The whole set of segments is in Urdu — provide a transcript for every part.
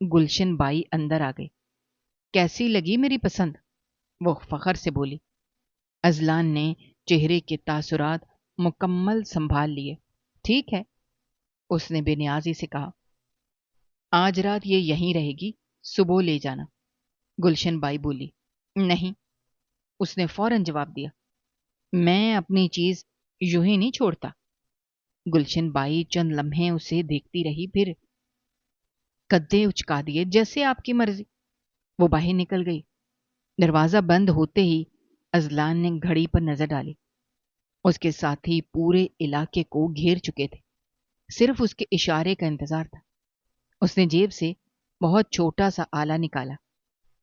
گلشن بائی اندر آ گئی۔ کیسی لگی میری پسند؟ وہ فخر سے بولی۔ ازلان نے چہرے کے تاثرات مکمل سنبھال لیے۔ ٹھیک ہے، اس نے بے نیازی سے کہا۔ آج رات یہ یہیں رہے گی، صبح لے جانا۔ گلشن بائی بولی۔ نہیں، اس نے فوراً جواب دیا، میں اپنی چیز یوں ہی نہیں چھوڑتا۔ گلشن بائی چند لمحے اسے دیکھتی رہی، پھر قدے اچکا دیے۔ جیسے آپ کی مرضی۔ وہ باہر نکل گئی۔ دروازہ بند ہوتے ہی ازلان نے گھڑی پر نظر ڈالی۔ اس کے ساتھی پورے علاقے کو گھیر چکے تھے، صرف اس کے اشارے کا انتظار تھا۔ اس نے جیب سے بہت چھوٹا سا آلہ نکالا،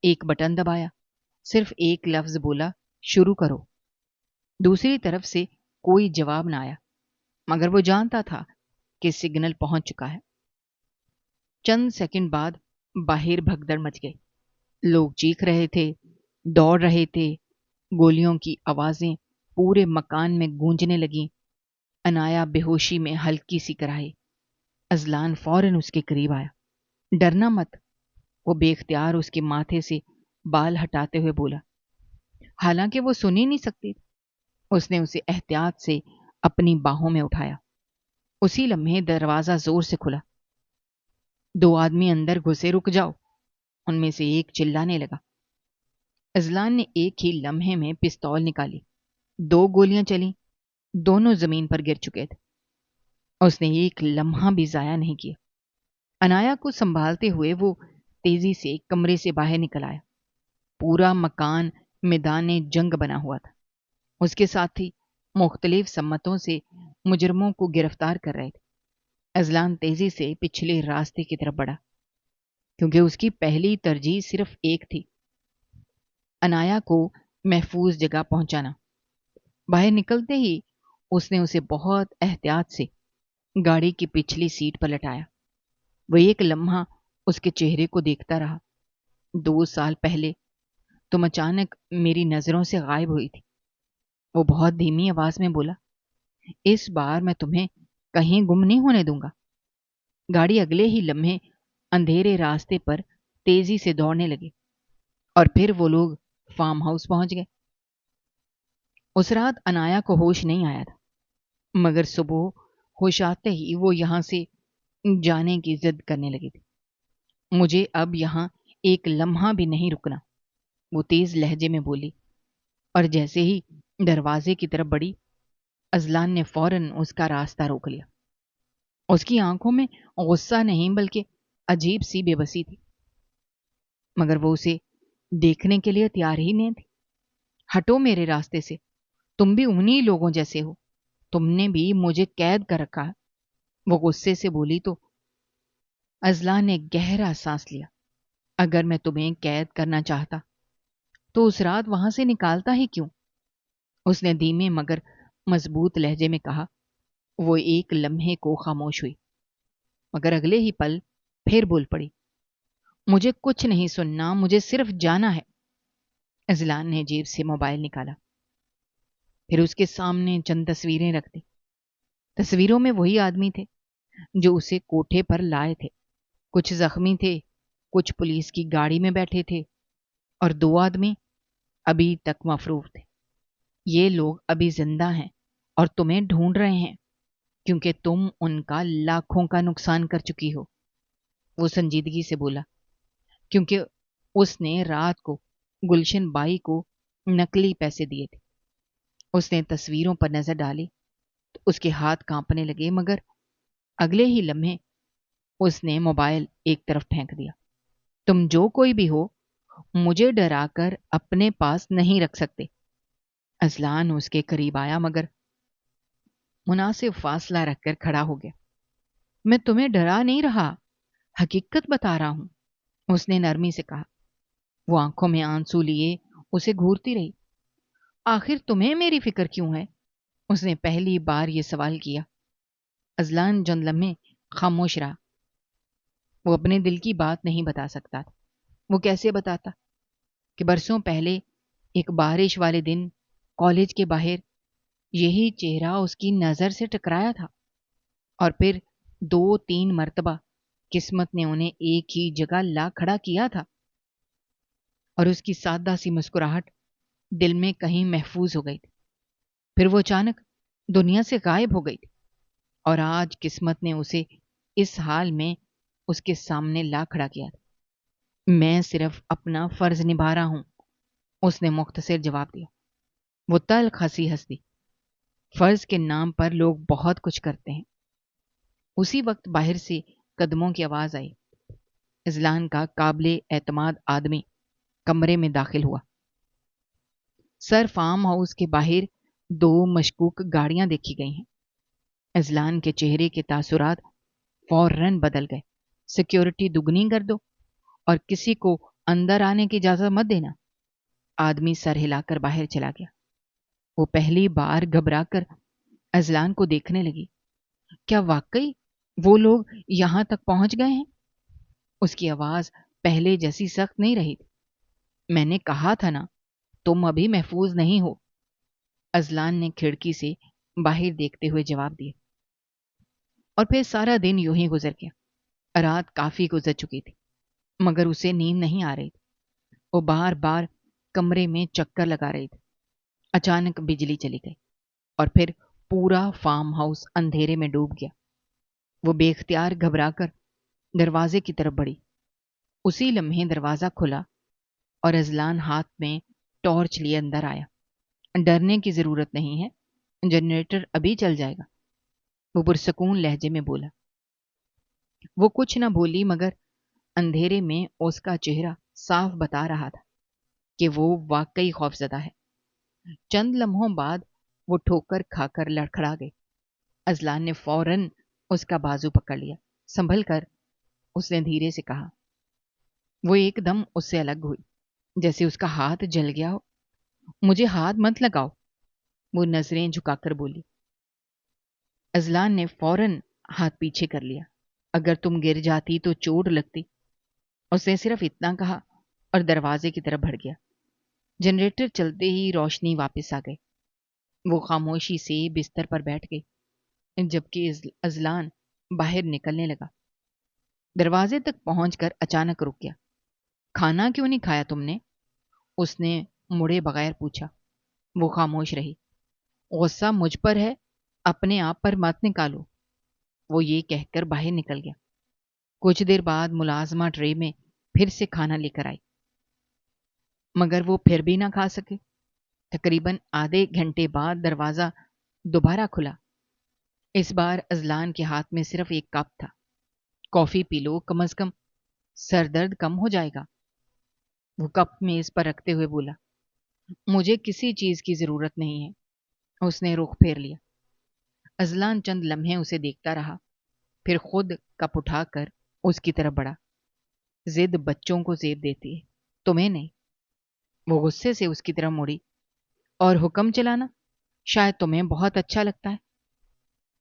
ایک بٹن دبایا، صرف ایک لفظ بولا، شروع کرو۔ دوسری طرف سے کوئی جواب نہ آیا، مگر وہ جانتا تھا کہ سگنل پہنچ چکا ہے۔ چند سیکنڈ بعد باہر بھگدڑ مچ گئی۔ لوگ چیخ رہے تھے، دوڑ رہے تھے، گولیوں کی آوازیں پورے مکان میں گونجنے لگیں۔ انایا بے ہوشی میں ہلکی سی کراہی۔ ازلان فوراً اس کے قریب آیا۔ ڈرنا مت، وہ بے اختیار اس کے ماتھے سے بال ہٹاتے ہوئے بولا۔ حالانکہ وہ سن ہی نہیں سکتی، اس نے اسے احتیاط سے اپنی باہوں میں اٹھایا۔ اسی لمحے دروازہ زور سے کھلا۔ دو آدمی اندر گھسے۔ رک جاؤ، ان میں سے ایک چلانے لگا۔ ازلان نے ایک ہی لمحے میں پستول نکالی۔ دو گولیاں چلیں، دونوں زمین پر گر چکے تھے۔ اس نے ایک لمحہ بھی ضائع نہیں کیا۔ انایا کو سنبھالتے ہوئے وہ تیزی سے کمرے سے باہر نکل آیا۔ پورا مکان میدان جنگ بنا ہوا تھا۔ اس کے ساتھی مختلف سمتوں سے مجرموں کو گرفتار کر رہے تھے۔ ازلان تیزی سے پچھلے راستے کی طرف بڑھا، کیونکہ اس کی پہلی ترجیح صرف ایک تھی، انایا کو محفوظ جگہ پہنچانا۔ باہر نکلتے ہی اس نے اسے بہت احتیاط سے گاڑی کی پچھلی سیٹ پر لٹایا۔ وہ ایک لمحہ اس کے چہرے کو دیکھتا رہا۔ 2 سال پہلے تم اچانک میری نظروں سے غائب ہوئی تھی، وہ بہت دھیمی آواز میں بولا۔ اس بار میں تمہیں کہیں گم نہیں ہونے دوں گا۔ گاڑی اگلے ہی لمحے اندھیرے راستے پر تیزی سے دوڑنے لگی، اور پھر وہ لوگ فارم ہاؤس پہنچ گئے۔ اس رات انایا کو ہوش نہیں آیا تھا، مگر صبح ہوش آتے ہی وہ یہاں سے جانے کی ضد کرنے لگی تھی۔ مجھے اب یہاں ایک لمحہ بھی نہیں رکنا، وہ تیز لہجے میں بولی، اور جیسے ہی دروازے کی طرف بڑھی، ازلان نے فوراً اس کا راستہ روک لیا۔ اس کی آنکھوں میں غصہ نہیں بلکہ عجیب سی بے بسی تھی، مگر وہ اسے دیکھنے کے لیے تیار ہی نہیں تھی۔ ہٹو میرے راستے سے، تم بھی انہی لوگوں جیسے ہو، تم نے بھی مجھے قید کر رکھا ہے، وہ غصے سے بولی تو ازلان نے گہرا سانس لیا۔ اگر میں تمہیں قید کرنا چاہتا تو اس رات وہاں سے نکالتا ہی کیوں؟ اس نے دھیمے مگر مضبوط لہجے میں کہا۔ وہ ایک لمحے کو خاموش ہوئی، مگر اگلے ہی پل پھر بول پڑی۔ مجھے کچھ نہیں سننا، مجھے صرف جانا ہے۔ ازلان نے جیب سے موبائل نکالا، پھر اس کے سامنے چند تصویریں رکھ دی۔ تصویروں میں وہی آدمی تھے جو اسے کوٹھے پر لائے تھے۔ کچھ زخمی تھے، کچھ پولیس کی گاڑی میں بیٹھے تھے، اور 2 آدمی ابھی تک مفروغ تھے۔ یہ لوگ ابھی زندہ ہیں اور تمہیں ڈھونڈ رہے ہیں، کیونکہ تم ان کا لاکھوں کا نقصان کر چکی ہو۔ وہ سنجیدگی سے بولا، کیونکہ اس نے رات کو گلشن بائی کو نقلی پیسے دیے تھے۔ اس نے تصویروں پر نظر ڈالی تو اس کے ہاتھ کانپنے لگے، مگر اگلے ہی لمحے اس نے موبائل ایک طرف پھینک دیا۔ تم جو کوئی بھی ہو، مجھے ڈرا کر اپنے پاس نہیں رکھ سکتے۔ ازلان اس کے قریب آیا، مگر مناسب فاصلہ رکھ کر کھڑا ہو گیا۔ میں تمہیں ڈرا نہیں رہا، حقیقت بتا رہا ہوں، اس نے نرمی سے کہا۔ وہ آنکھوں میں آنسو لیے اسے گھورتی رہی۔ آخر تمہیں میری فکر کیوں ہے؟ اس نے پہلی بار یہ سوال کیا۔ ازلان چند لمحے خاموش رہا۔ وہ اپنے دل کی بات نہیں بتا سکتا تھا۔ وہ کیسے بتاتا کہ برسوں پہلے ایک بارش والے دن کالج کے باہر یہی چہرہ اس کی نظر سے ٹکرایا تھا، اور پھر 2-3 مرتبہ قسمت نے انہیں ایک ہی جگہ لا کھڑا کیا تھا، اور اس کی سادہ سی مسکراہٹ دل میں کہیں محفوظ ہو گئی تھی۔ پھر وہ اچانک دنیا سے غائب ہو گئی تھی، اور آج قسمت نے اسے اس حال میں اس کے سامنے لا کھڑا کیا تھا۔ میں صرف اپنا فرض نبھا رہا ہوں، اس نے مختصر جواب دیا۔ وہ تلخ ہنسی ہنس دی۔ فرض کے نام پر لوگ بہت کچھ کرتے ہیں۔ اسی وقت باہر سے قدموں کی آواز آئی۔ اذلان کا قابل اعتماد آدمی کمرے میں داخل ہوا۔ سر فارم ہاؤس کے باہر 2 مشکوک گاڑیاں دیکھی گئی ہیں۔ اذلان کے چہرے کے تاثرات فوراً بدل گئے۔ سیکیورٹی دگنی کر دو اور کسی کو اندر آنے کی اجازت مت دینا۔ آدمی سر ہلا کر باہر چلا گیا۔ وہ پہلی بار گھبرا کر اذلان کو دیکھنے لگی۔ کیا واقعی وہ لوگ یہاں تک پہنچ گئے ہیں؟ اس کی آواز پہلے جیسی سخت نہیں رہی تھی۔ میں نے کہا تھا نا، تم ابھی محفوظ نہیں ہو، اذلان نے کھڑکی سے باہر دیکھتے ہوئے جواب دیا۔ اور پھر سارا دن یوں ہی گزر گیا۔ رات کافی گزر چکی تھی، مگر اسے نیند نہیں آ رہی تھی۔ وہ بار بار کمرے میں چکر لگا رہی تھی۔ اچانک بجلی چلی گئی اور پھر پورا فارم ہاؤس اندھیرے میں ڈوب گیا۔ وہ بے اختیار گھبرا کر دروازے کی طرف بڑھی۔ اسی لمحے دروازہ کھلا اور اذلان ہاتھ میں ٹارچ لیے اندر آیا۔ ڈرنے کی ضرورت نہیں ہے، جنریٹر ابھی چل جائے گا، وہ پرسکون لہجے میں بولا۔ وہ کچھ نہ بولی، مگر اندھیرے میں اس کا چہرہ صاف بتا رہا تھا کہ وہ واقعی خوفزدہ ہے۔ چند لمحوں بعد وہ ٹھوکر کھا کر لڑکھڑا گئی۔ اذلان نے فوراً اس کا بازو پکڑ لیا۔ سنبھل کر، اس نے دھیرے سے کہا۔ وہ ایک دم اس سے الگ ہوئی، جیسے اس کا ہاتھ جل گیا ہو۔ مجھے ہاتھ مت لگاؤ، وہ نظریں جھکا کر بولی۔ اذلان نے فوراً ہاتھ پیچھے کر لیا۔ اگر تم گر جاتی تو چوٹ لگتی، اس نے صرف اتنا کہا اور دروازے کی طرف بڑھ گیا۔ جنریٹر چلتے ہی روشنی واپس آ گئی۔ وہ خاموشی سے بستر پر بیٹھ گئی، جبکہ اذلان باہر نکلنے لگا۔ دروازے تک پہنچ کر اچانک رک گیا۔ کھانا کیوں نہیں کھایا تم نے؟ اس نے مڑے بغیر پوچھا۔ وہ خاموش رہی۔ غصہ مجھ پر ہے، اپنے آپ پر مت نکالو، وہ یہ کہہ کر باہر نکل گیا۔ کچھ دیر بعد ملازمہ ٹرے میں پھر سے کھانا لے کر آئی، مگر وہ پھر بھی نہ کھا سکے۔ تقریباً آدھے گھنٹے بعد دروازہ دوبارہ کھلا۔ اس بار اذلان کے ہاتھ میں صرف ایک کپ تھا۔ کافی پی لو، کم از کم سر درد کم ہو جائے گا، وہ کپ میز پر رکھتے ہوئے بولا۔ مجھے کسی چیز کی ضرورت نہیں ہے، اس نے رخ پھیر لیا۔ اذلان چند لمحے اسے دیکھتا رہا، پھر خود کپ اٹھا کر اس کی طرف بڑھا۔ ضد بچوں کو زیب دیتی ہے، تمہیں نہیں۔ وہ غصے سے اس کی طرف مڑی۔ اور حکم چلانا شاید تمہیں بہت اچھا لگتا ہے۔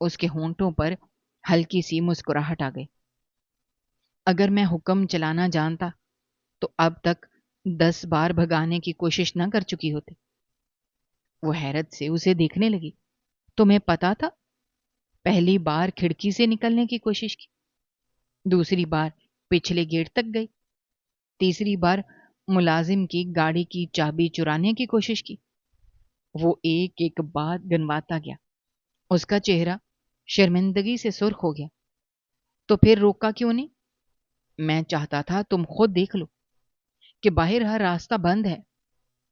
اس کے ہونٹوں پر ہلکی سی مسکراہٹ آ گئی۔ اگر میں حکم چلانا جانتا تو اب تک 10 بار بھگانے کی کوشش نہ کر چکی ہوتی۔ وہ حیرت سے اسے دیکھنے لگی۔ تمہیں پتا تھا؟ پہلی بار کھڑکی سے نکلنے کی کوشش کی، دوسری بار پچھلے گیٹ تک گئی، تیسری بار ملازم کی گاڑی کی چابی چرانے کی کوشش کی۔ وہ ایک ایک بات گنواتا گیا۔ اس کا چہرہ شرمندگی سے سرخ ہو گیا۔ تو پھر روکا کیوں نہیں؟ میں چاہتا تھا تم خود دیکھ لو کہ باہر ہر راستہ بند ہے۔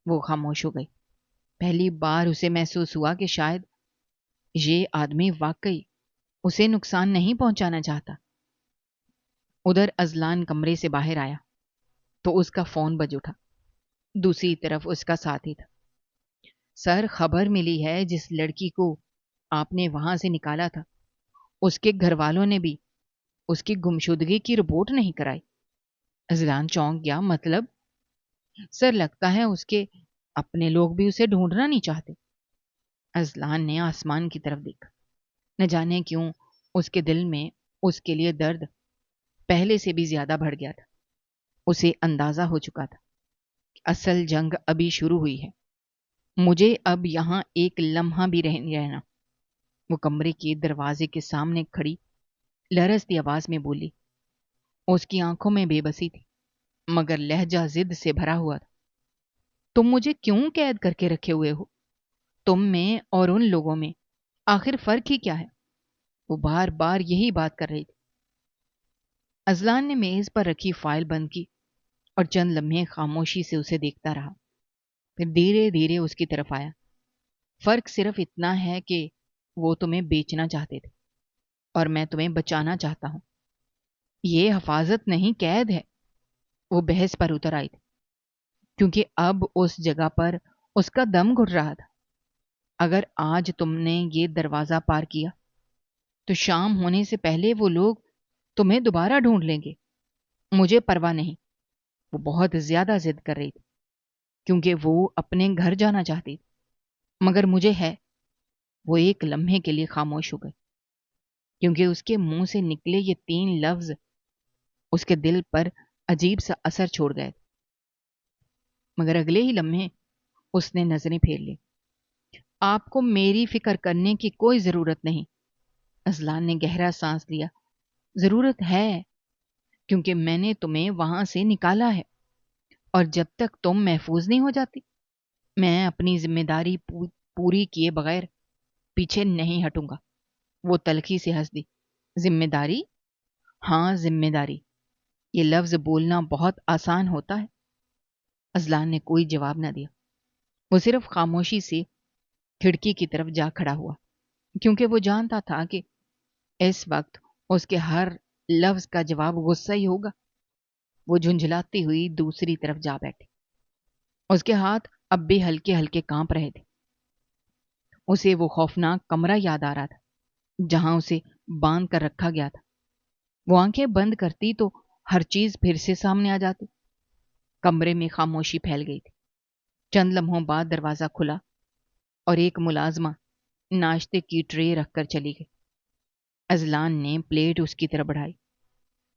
وہ خاموش ہو گئی۔ پہلی بار اسے محسوس ہوا کہ شاید یہ آدمی واقعی اسے نقصان نہیں پہنچانا چاہتا۔ ادھر اذلان کمرے سے باہر آیا تو اس کا فون بج اٹھا۔ دوسری طرف اس کا ساتھی تھا۔ سر، خبر ملی ہے جس لڑکی کو آپ نے وہاں سے نکالا تھا، اس کے گھر والوں نے بھی اس کی گمشدگی کی رپورٹ نہیں کرائی۔ اذلان چونک گیا۔ مطلب؟ سر، لگتا ہے اس کے اپنے لوگ بھی اسے ڈھونڈنا نہیں چاہتے۔ اذلان نے آسمان کی طرف دیکھا۔ نہ جانے کیوں اس کے دل میں اس کے لیے درد پہلے سے بھی زیادہ بڑھ گیا تھا۔ اسے اندازہ ہو چکا تھا کہ اصل جنگ ابھی شروع ہوئی ہے۔ مجھے اب یہاں ایک لمحہ بھی رہنا۔ وہ کمرے کے دروازے کے سامنے کھڑی لرزتی آواز میں بولی۔ اس کی آنکھوں میں بے بسی تھی مگر لہجہ ضد سے بھرا ہوا تھا۔ تم مجھے کیوں قید کر کے رکھے ہوئے ہو؟ تم میں اور ان لوگوں میں آخر فرق ہی کیا ہے؟ وہ بار بار یہی بات کر رہی تھی۔ اذلان نے میز پر رکھی فائل بند کی اور چند لمحے خاموشی سے اسے دیکھتا رہا، پھر دھیرے دھیرے اس کی طرف آیا۔ فرق صرف اتنا ہے کہ وہ تمہیں بیچنا چاہتے تھے اور میں تمہیں بچانا چاہتا ہوں۔ یہ حفاظت نہیں، قید ہے۔ وہ بحث پر اتر آئی تھی کیونکہ اب اس جگہ پر اس کا دم گھٹ رہا تھا۔ اگر آج تم نے یہ دروازہ پار کیا تو شام ہونے سے پہلے وہ لوگ تمہیں دوبارہ ڈھونڈ لیں گے۔ مجھے پرواہ نہیں۔ وہ بہت زیادہ ضد کر رہی تھی کیونکہ وہ اپنے گھر جانا چاہتی تھی، مگر مجھے ہے۔ وہ ایک لمحے کے لیے خاموش ہو گئی کیونکہ اس کے منہ سے نکلے یہ 3 لفظ اس کے دل پر عجیب سا اثر چھوڑ گئے، مگر اگلے ہی لمحے اس نے نظریں پھیر لی۔ آپ کو میری فکر کرنے کی کوئی ضرورت نہیں۔ اذلان نے گہرا سانس لیا۔ ضرورت ہے کیونکہ میں نے تمہیں وہاں سے نکالا ہے، اور جب تک تم محفوظ نہیں ہو جاتی میں اپنی ذمہ داری پوری کیے بغیر پیچھے نہیں ہٹوں گا۔ وہ تلخی سے ہنس دی۔ ذمہ داری؟ ہاں ذمہ داری۔ یہ لفظ بولنا بہت آسان ہوتا ہے۔ اذلان نے کوئی جواب نہ دیا۔ وہ صرف خاموشی سے کھڑکی کی طرف جا کھڑا ہوا کیونکہ وہ جانتا تھا کہ اس وقت اس کے ہر لفظ کا جواب غصہ ہی ہوگا۔ وہ جھنجھلاتی ہوئی دوسری طرف جا بیٹھی۔ اس کے ہاتھ اب بھی ہلکے ہلکے کانپ رہے تھے۔ اسے وہ خوفناک کمرہ یاد آ رہا تھا جہاں اسے باندھ کر رکھا گیا تھا۔ وہ آنکھیں بند کرتی تو ہر چیز پھر سے سامنے آ جاتی۔ کمرے میں خاموشی پھیل گئی تھی۔ چند لمحوں بعد دروازہ کھلا اور ایک ملازمہ ناشتے کی ٹرے رکھ کر چلی گئی۔ اذلان نے پلیٹ اس کی طرف بڑھائی۔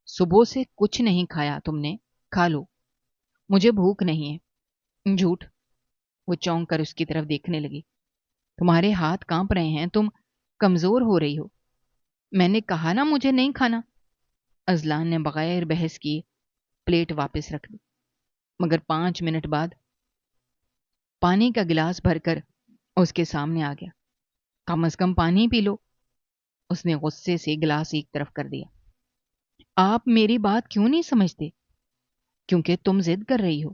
صبح سے کچھ نہیں کھایا تم نے، کھا لو۔ مجھے بھوک نہیں ہے۔ جھوٹ۔ وہ چونک کر اس کی طرف دیکھنے لگی۔ تمہارے ہاتھ کانپ رہے ہیں، تم کمزور ہو رہی ہو۔ میں نے کہا نا مجھے نہیں کھانا۔ اذلان نے بغیر بحث کیے پلیٹ واپس رکھ دی، مگر 5 منٹ بعد پانی کا گلاس بھر کر اس کے سامنے آ گیا۔ کم از کم پانی پی لو۔ اس نے غصے سے گلاس ایک طرف کر دیا۔ آپ میری بات کیوں نہیں سمجھتے؟ کیونکہ تم ضد کر رہی ہو،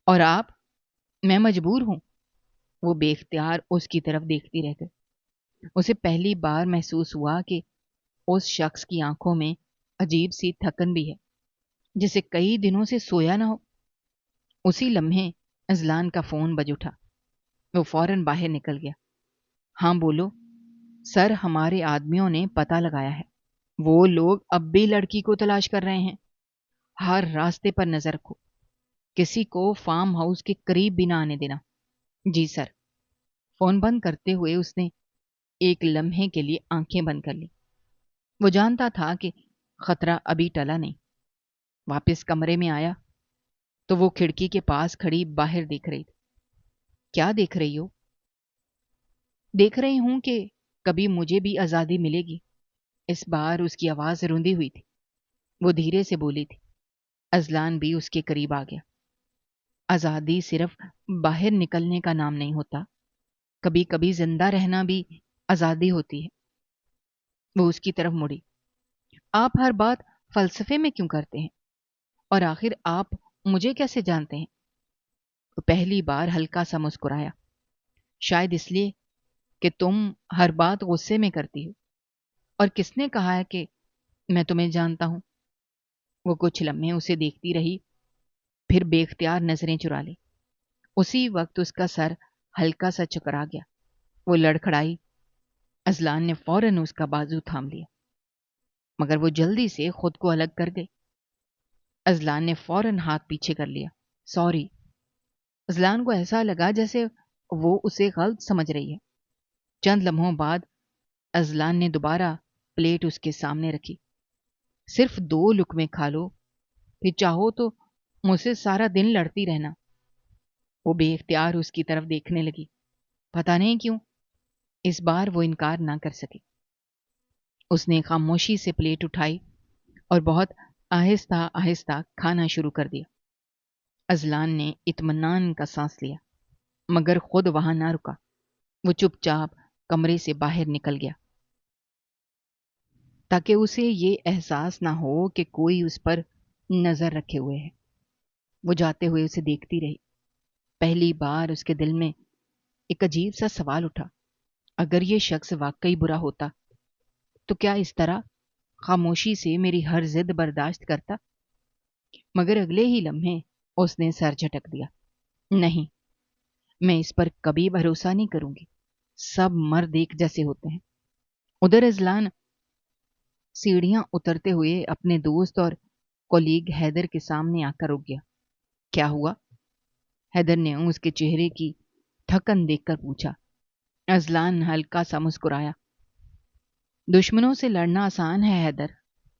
اور میں مجبور ہوں۔ وہ بے اختیار اس کی طرف دیکھتی رہ گئی۔ اسے پہلی بار محسوس ہوا کہ اس شخص کی آنکھوں میں عجیب سی تھکن بھی ہے، جسے کئی دنوں سے سویا نہ ہو۔ اسی لمحے اذلان کا فون بج اٹھا۔ وہ فوراً باہر نکل گیا۔ ہاں بولو سر، ہمارے آدمیوں نے پتہ لگایا ہے۔ وہ لوگ اب بھی لڑکی کو تلاش کر رہے ہیں۔ ہر راستے پر نظر رکھو، کسی کو فارم ہاؤس کے قریب بھی نہ آنے دینا۔ جی سر۔ فون بند کرتے ہوئے اس نے ایک لمحے کے لیے آنکھیں بند کر لی۔ وہ جانتا تھا کہ خطرہ ابھی ٹلا نہیں۔ واپس کمرے میں آیا تو وہ کھڑکی کے پاس کھڑی باہر دیکھ رہی تھی۔ کیا دیکھ رہی ہو؟ دیکھ رہی ہوں کہ کبھی مجھے بھی آزادی ملے گی۔ اس بار اس کی آواز روندی ہوئی تھی۔ وہ دھیرے سے بولی تھی۔ اذلان بھی اس کے قریب آ گیا۔ آزادی صرف باہر نکلنے کا نام نہیں ہوتا، کبھی کبھی زندہ رہنا بھی آزادی ہوتی ہے۔ وہ اس کی طرف مڑی۔ آپ ہر بات فلسفے میں کیوں کرتے ہیں؟ اور آخر آپ مجھے کیسے جانتے ہیں؟ وہ پہلی بار ہلکا سا مسکرایا۔ شاید اس لیے کہ تم ہر بات غصے میں کرتی ہو۔ اور کس نے کہا ہے کہ میں تمہیں جانتا ہوں؟ وہ کچھ لمحے اسے دیکھتی رہی، پھر بے اختیار نظریں چرا لی۔ اسی وقت اس کا سر ہلکا سا چکرا گیا۔ وہ لڑکھڑائی۔ اذلان نے فوراً اس کا بازو تھام لیا، مگر وہ جلدی سے خود کو الگ کر گئی۔ اذلان نے فوراً ہاتھ پیچھے کر لیا۔ سوری۔ اذلان کو ایسا لگا جیسے وہ اسے غلط سمجھ رہی ہے۔ چند لمحوں بعد اذلان نے دوبارہ پلیٹ اس کے سامنے رکھی۔ صرف 2 لقمے کھا لو، پھر چاہو تو مجھ سے سارا دن لڑتی رہنا۔ وہ بے اختیار اس کی طرف دیکھنے لگی۔ پتہ نہیں کیوں اس بار وہ انکار نہ کر سکی۔ اس نے خاموشی سے پلیٹ اٹھائی اور بہت آہستہ آہستہ کھانا شروع کر دیا۔ ازلان نے اطمینان کا سانس لیا، مگر خود وہاں نہ رکا۔ وہ چپ چاپ کمرے سے باہر نکل گیا تاکہ اسے یہ احساس نہ ہو کہ کوئی اس پر نظر رکھے ہوئے ہے۔ وہ جاتے ہوئے اسے دیکھتی رہی۔ پہلی بار اس کے دل میں ایک عجیب سا سوال اٹھا، اگر یہ شخص واقعی برا ہوتا تو کیا اس طرح خاموشی سے میری ہر ضد برداشت کرتا؟ مگر اگلے ہی لمحے اس نے سر جھٹک دیا۔ نہیں، میں اس پر کبھی بھروسہ نہیں کروں گی۔ سب مرد ایک جیسے ہوتے ہیں۔ ادھر ازلان سیڑھیاں اترتے ہوئے اپنے دوست اور کولیگ حیدر کے سامنے آ کر رک گیا۔ کیا ہوا؟ حیدر نے اس کے چہرے کی تھکن دیکھ کر پوچھا۔ ازلان ہلکا سا مسکرایا۔ دشمنوں سے لڑنا آسان ہے حیدر،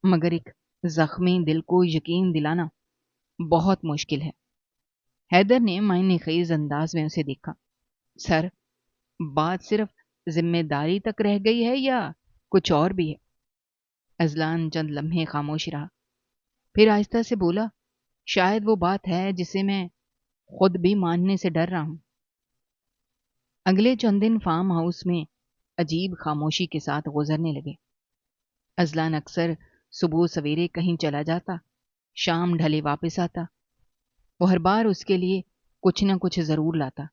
مگر ایک زخمی دل کو یقین دلانا بہت مشکل ہے۔ حیدر نے معنی خیز انداز میں اسے دیکھا۔ سر، بات صرف ذمہ داری تک رہ گئی ہے یا کچھ اور بھی ہے؟ ازلان چند لمحے خاموش رہا، پھر آہستہ سے بولا، شاید وہ بات ہے جسے میں خود بھی ماننے سے ڈر رہا ہوں۔ اگلے چند دن فارم ہاؤس میں عجیب خاموشی کے ساتھ گزرنے لگے۔ ازلان اکثر صبح سویرے کہیں چلا جاتا، شام ڈھلے واپس آتا۔ وہ ہر بار اس کے لیے کچھ نہ کچھ ضرور لاتا،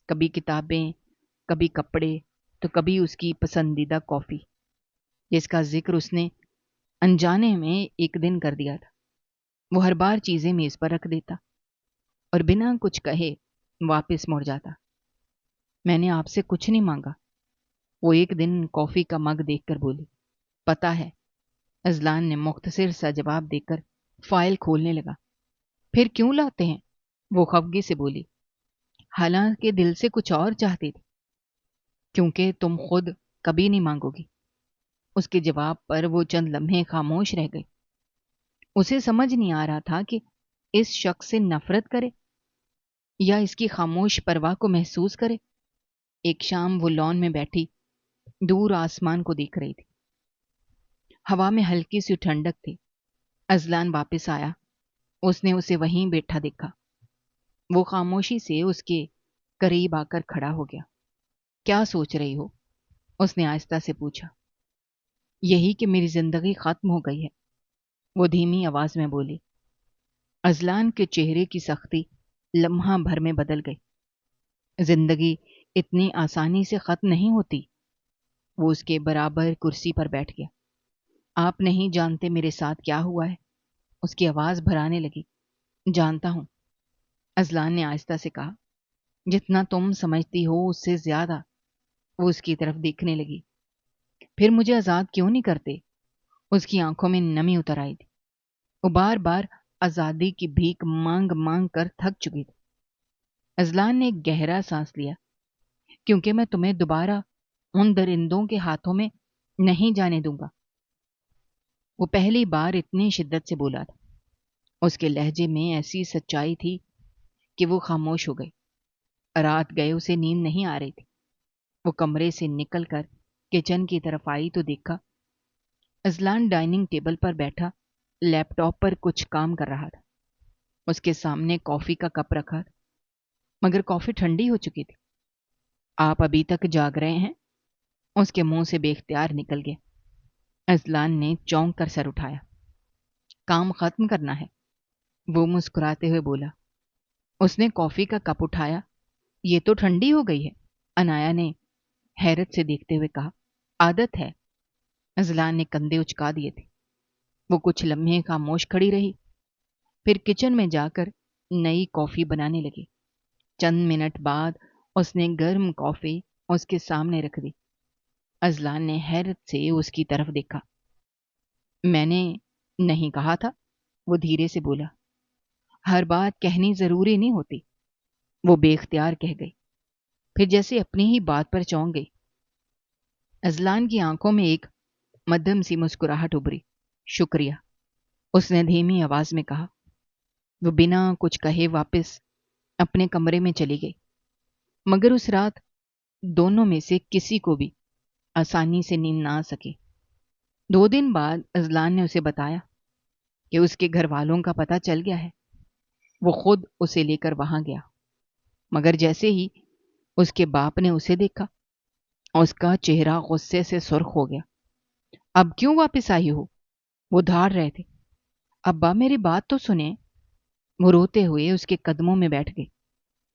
کبھی کتابیں، کبھی کپڑے، تو کبھی اس کی پسندیدہ کافی، جس کا ذکر اس نے انجانے میں ایک دن کر دیا تھا۔ وہ ہر بار چیزیں میز پر رکھ دیتا اور بنا کچھ کہے واپس مڑ جاتا۔ میں نے آپ سے کچھ نہیں مانگا، وہ ایک دن کافی کا مگ دیکھ کر بولی۔ پتا ہے، ازلان نے مختصر سا جواب دے کر فائل کھولنے لگا۔ پھر کیوں لاتے ہیں؟ وہ خفگی سے بولی، حالانکہ دل سے کچھ اور چاہتی تھی۔ کیونکہ تم خود کبھی نہیں مانگو گی۔ اس کے جواب پر وہ چند لمحے خاموش رہ گئی۔ اسے سمجھ نہیں آ رہا تھا کہ اس شخص سے نفرت کرے یا اس کی خاموش پرواہ کو محسوس کرے۔ ایک شام وہ لان میں بیٹھی دور آسمان کو دیکھ رہی تھی۔ ہوا میں ہلکی سی ٹھنڈک تھی۔ ازلان واپس آیا، اس نے اسے وہیں بیٹھا دیکھا۔ وہ خاموشی سے اس کے قریب آ کر کھڑا ہو گیا۔ کیا سوچ رہی ہو؟ اس نے آہستہ سے پوچھا۔ یہی کہ میری زندگی ختم ہو گئی ہے، وہ دھیمی آواز میں بولی۔ ازلان کے چہرے کی سختی لمحہ بھر میں بدل گئی۔ زندگی اتنی آسانی سے ختم نہیں ہوتی۔ وہ اس کے برابر کرسی پر بیٹھ گیا۔ آپ نہیں جانتے میرے ساتھ کیا ہوا ہے، اس کی آواز بھرانے لگی۔ جانتا ہوں، ازلان نے آہستہ سے کہا، جتنا تم سمجھتی ہو اس سے زیادہ۔ وہ اس کی طرف دیکھنے لگی۔ پھر مجھے آزاد کیوں نہیں کرتے؟ اس کی آنکھوں میں نمی اتر آئی تھی۔ وہ بار بار آزادی کی بھیک مانگ مانگ کر تھک چکی تھی۔ ازلان نے ایک گہرا سانس لیا۔ کیونکہ میں تمہیں دوبارہ ان درندوں کے ہاتھوں میں نہیں جانے دوں گا۔ وہ پہلی بار اتنی شدت سے بولا تھا۔ اس کے لہجے میں ایسی سچائی تھی کہ وہ خاموش ہو گئی۔ رات گئے اسے نیند نہیں آ رہی تھی۔ وہ کمرے سے نکل کر کچن کی طرف آئی تو دیکھا ازلان ڈائننگ ٹیبل پر بیٹھا لیپ ٹاپ پر کچھ کام کر رہا تھا۔ اس کے سامنے کافی کا کپ رکھا تھا، مگر کافی ٹھنڈی ہو چکی تھی۔ آپ ابھی تک جاگ رہے ہیں؟ اس کے منہ سے بے اختیار نکل گیا۔ ازلان نے چونک کر سر اٹھایا۔ کام ختم کرنا ہے، وہ مسکراتے ہوئے بولا۔ اس نے کافی کا کپ اٹھایا۔ یہ تو ٹھنڈی ہو گئی ہے، انایا نے حیرت سے دیکھتے ہوئے کہا۔ عادت ہے، ازلان نے کندھے اچکا دیے تھے۔ وہ کچھ لمحے خاموش کھڑی رہی، پھر کچن میں جا کر نئی کافی بنانے لگی۔ چند منٹ بعد اس نے گرم کافی اس کے سامنے رکھ دی۔ ازلان نے حیرت سے اس کی طرف دیکھا۔ میں نے نہیں کہا تھا، وہ دھیرے سے بولا۔ ہر بات کہنی ضروری نہیں ہوتی، وہ بے اختیار کہہ گئی، پھر جیسے اپنی ہی بات پر چونک گئی۔ ازلان کی آنکھوں میں ایک مدھم سی مسکراہٹ ابھری۔ شکریہ، اس نے دھیمی آواز میں کہا۔ وہ بنا کچھ کہے واپس اپنے کمرے میں چلی گئی، مگر اس رات دونوں میں سے کسی کو بھی آسانی سے نیند نہ آ سکی۔ 2 دن بعد ازلان نے اسے بتایا، کہ اس کے گھر والوں کا پتہ چل گیا ہے۔ وہ خود اسے لے کر وہاں گیا، مگر جیسے ہی اس کے باپ نے اسے دیکھا، اس کا چہرہ غصے سے سرخ ہو گیا۔ اب کیوں واپس آئی ہو؟ وہ دھاڑ رہے تھے۔ ابا میری بات تو سنیں۔ وہ روتے ہوئے اس کے قدموں میں بیٹھ گئی۔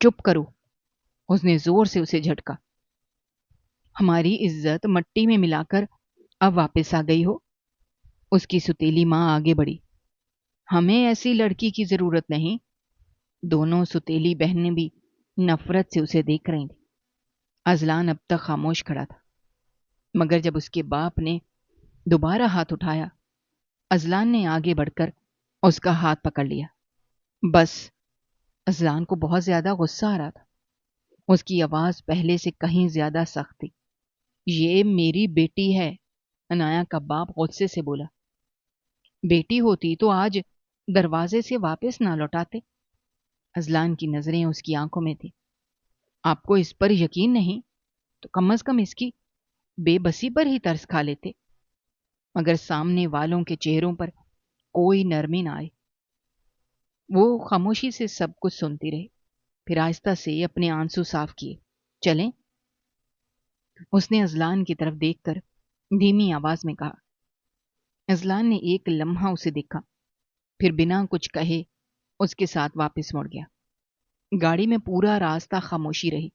چپ کرو، اس نے زور سے اسے جھٹکا۔ ہماری عزت مٹی میں ملا کر اب واپس آ گئی ہو؟ اس کی ستیلی ماں آگے بڑھی۔ ہمیں ایسی لڑکی کی ضرورت نہیں۔ دونوں ستیلی بہنیں بھی نفرت سے اسے دیکھ رہی تھیں۔ اذلان اب تک خاموش کھڑا تھا، مگر جب اس کے باپ نے دوبارہ ہاتھ اٹھایا، اذلان نے آگے بڑھ کر اس کا ہاتھ پکڑ لیا۔ بس، اذلان کو بہت زیادہ غصہ آ رہا تھا۔ اس کی آواز پہلے سے کہیں زیادہ سخت تھی۔ یہ میری بیٹی ہے، عنایا کا باپ غصے سے بولا۔ بیٹی ہوتی تو آج دروازے سے واپس نہ لوٹاتے۔ اذلان کی نظریں اس کی آنکھوں میں تھی۔ آپ کو اس پر یقین نہیں تو کم از کم اس کی بے بسی پر ہی ترس کھا لیتے۔ مگر سامنے والوں کے چہروں پر کوئی نرمی نہ آئی۔ وہ خاموشی سے سب کچھ سنتی رہی، پھر آہستہ سے اپنے آنسو صاف کیے۔ چلیں؟ اس نے اذلان کی طرف دیکھ کر دھیمی آواز میں کہا۔ اذلان نے ایک لمحہ اسے دیکھا، پھر بنا کچھ کہے اس کے ساتھ واپس مڑ گیا۔ گاڑی میں پورا راستہ خاموشی رہی۔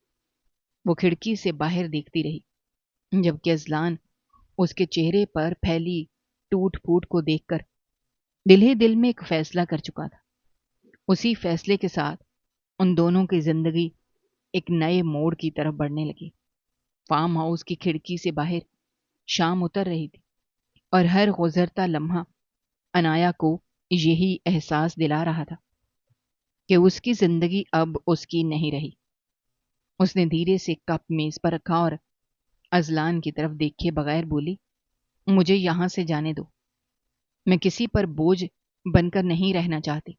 وہ کھڑکی سے باہر دیکھتی رہی، جبکہ اذلان اس کے چہرے پر پھیلی ٹوٹ پھوٹ کو دیکھ کر دل ہی دل میں ایک فیصلہ کر چکا تھا۔ اسی فیصلے کے ساتھ ان دونوں کی زندگی ایک نئے موڑ کی طرف بڑھنے لگی۔ فارم ہاؤس کی کھڑکی سے باہر شام اتر رہی تھی، اور ہر گزرتا لمحہ عنایا کو یہی احساس دلا رہا تھا کہ اس کی زندگی اب اس کی نہیں رہی۔ اس نے دھیرے سے کپ میز پر رکھا اور اذلان کی طرف دیکھے بغیر بولی، مجھے یہاں سے جانے دو۔ میں کسی پر بوجھ بن کر نہیں رہنا چاہتی۔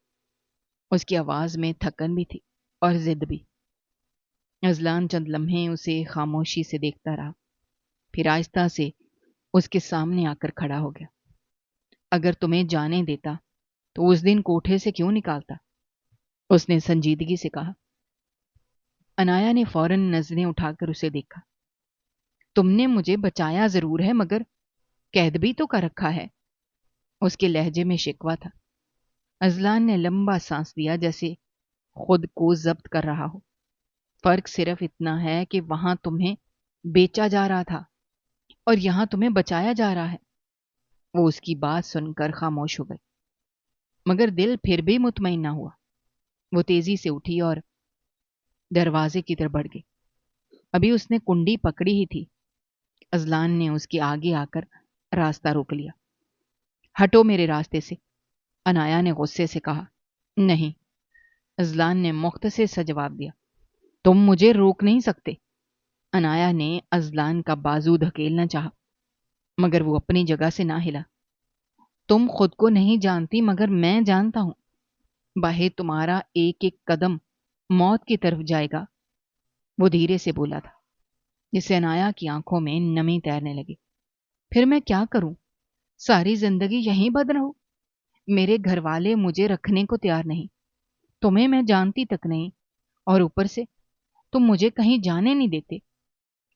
اس کی آواز میں تھکن بھی تھی اور ضد بھی۔ اذلان چند لمحے اسے خاموشی سے دیکھتا رہا، پھر آہستہ سے اس کے سامنے آ کر کھڑا ہو گیا۔ اگر تمہیں جانے دیتا تو اس دن کوٹھے سے کیوں نکالتا؟ اس نے سنجیدگی سے کہا۔ عنایا نے فوراً نظریں اٹھا کر اسے دیکھا۔ تم نے مجھے بچایا ضرور ہے، مگر قید بھی تو کر رکھا ہے۔ اس کے لہجے میں شکوہ تھا۔ اذلان نے لمبا سانس لیا، جیسے خود کو ضبط کر رہا ہو۔ فرق صرف اتنا ہے کہ وہاں تمہیں بیچا جا رہا تھا اور یہاں تمہیں بچایا جا رہا ہے۔ وہ اس کی بات سن کر خاموش ہو گئی، مگر دل پھر بھی مطمئن نہ ہوا۔ وہ تیزی سے اٹھی اور دروازے کی طرف بڑھ گئی۔ ابھی اس نے کنڈی پکڑی ہی تھی، اذلان نے اس کے آگے آ کر راستہ روک لیا۔ ہٹو میرے راستے سے، عنایا نے غصے سے کہا۔ نہیں، اذلان نے مختصر سا جواب دیا۔ تم مجھے روک نہیں سکتے۔ عنایا نے اذلان کا بازو دھکیلنا چاہا، مگر وہ اپنی جگہ سے نہ ہلا۔ تم خود کو نہیں جانتی، مگر میں جانتا ہوں۔ باہر تمہارا ایک ایک قدم موت کی طرف جائے گا۔ وہ دھیرے سے بولا تھا، جس سے عنایا کی آنکھوں میں نمی تیرنے لگی۔ پھر میں کیا کروں؟ ساری زندگی یہیں بند رہوں؟ میرے گھر والے مجھے رکھنے کو تیار نہیں، تمہیں میں جانتی تک نہیں، اور اوپر سے تم مجھے کہیں جانے نہیں دیتے۔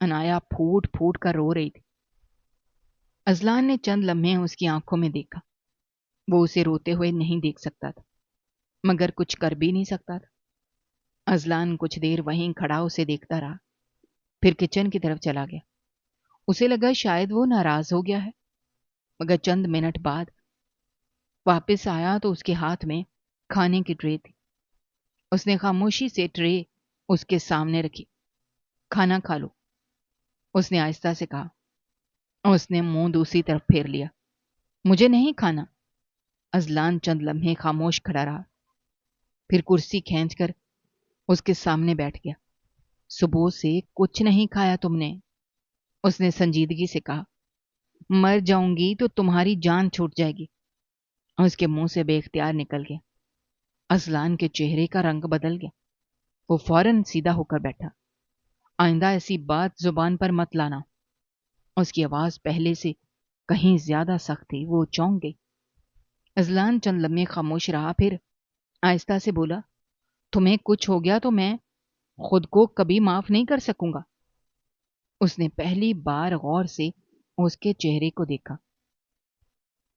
عنایا پھوٹ پھوٹ کر رو رہی تھی۔ اذلان نے چند لمحے اس کی آنکھوں میں دیکھا۔ وہ اسے روتے ہوئے نہیں دیکھ سکتا تھا، مگر کچھ کر بھی نہیں سکتا تھا۔ اذلان کچھ دیر وہیں کھڑا اسے دیکھتا رہا، پھر کچن کی طرف چلا گیا۔ اسے لگا شاید وہ ناراض ہو گیا ہے، مگر چند منٹ بعد واپس آیا تو اس کے ہاتھ میں کھانے کی ٹرے تھی۔ اس نے خاموشی سے ٹرے اس کے سامنے رکھی۔ کھانا کھا لو، اس نے آہستہ سے کہا۔ اس نے منہ دوسری طرف پھیر لیا۔ مجھے نہیں کھانا۔ اذلان چند لمحے خاموش کھڑا رہا، پھر کرسی کھینچ کر اس کے سامنے بیٹھ گیا۔ صبح سے کچھ نہیں کھایا تم نے، اس نے سنجیدگی سے کہا۔ مر جاؤں گی تو تمہاری جان چھوٹ جائے گی، اس کے منہ سے بے اختیار نکل گیا۔ اذلان کے چہرے کا رنگ بدل گیا۔ وہ فوراً سیدھا ہو کر بیٹھا۔ آئندہ ایسی بات زبان پر مت لانا۔ اس کی آواز پہلے سے کہیں زیادہ سخت تھی۔ وہ چونک گئی۔ اذلان چند لمحے خاموش رہا، پھر آہستہ سے بولا، تمہیں کچھ ہو گیا تو میں خود کو کبھی معاف نہیں کر سکوں گا۔ اس نے پہلی بار غور سے اس کے چہرے کو دیکھا۔